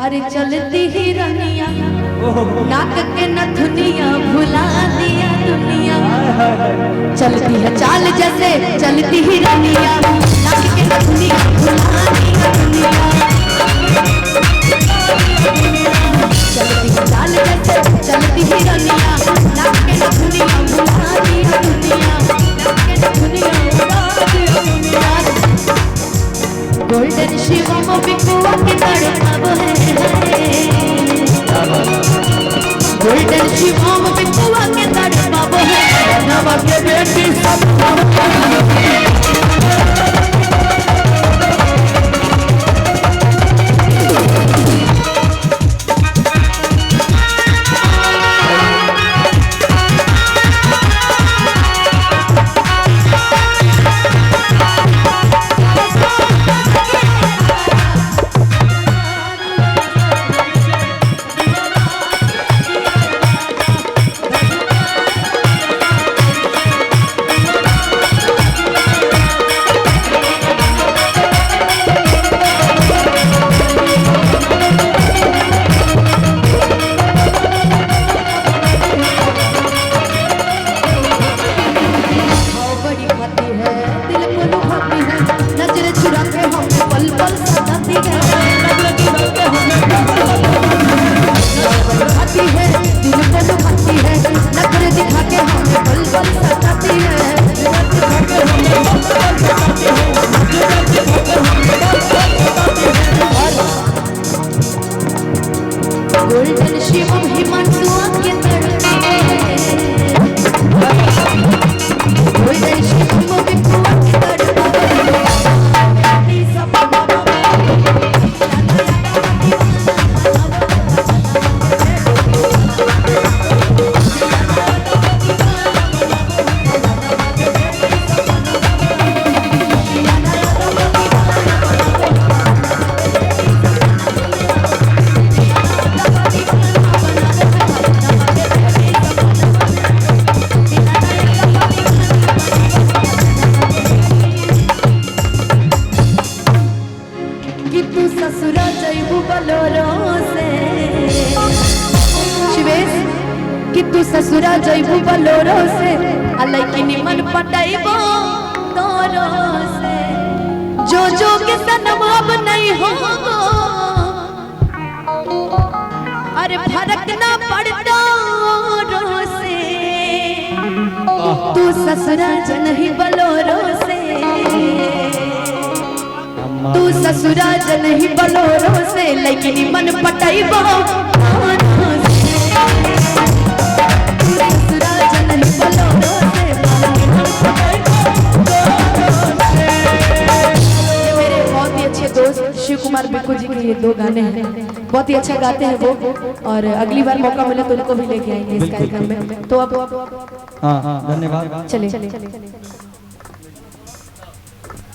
अरे चलती ही रनिया नाक के नथुनिया भुला दिया दुनिया। चलती है चाल जैसे चलती ही रनिया नाक के नथुनिया भुला दिया दुनिया। चलती है चाल जैसे चलती ही रनिया नाक के नथुनिया भुला दिया दुनिया। नाक के नथुनिया भुला दिया दुनिया। गोल्डन शिवम बिकुआ के तड़प है गोल्डन शिवम बिकुआ के तड़प है नवा के बेटी सब गोल्डन शिवम हिमांशुआ के गोल्डन शिवम बिकुआ के ससुरा जइबू बलोरो से शिवेश कि तू ससुरा जइबू बलोरो से अलैकी निमन पटाइबो तोरो से जो जो के सनम अब नहीं होगो अरे फर्क ना पड़ता रो से तू ससुरा जनही बलोरो से तू ससुरा जनही बलोरो से लेकिन मन पटाइबो ससुरा जनही बलोरो से मेरे बहुत ही अच्छे दोस्त शिव कुमार बिक्कू जी के ये दो गाने हैं, बहुत ही अच्छा गाते हैं वो, और अगली बार मौका मिले तो उनको भी लेके आएंगे इस कार्यक्रम में। तो अब हाँ धन्यवाद। चलिए।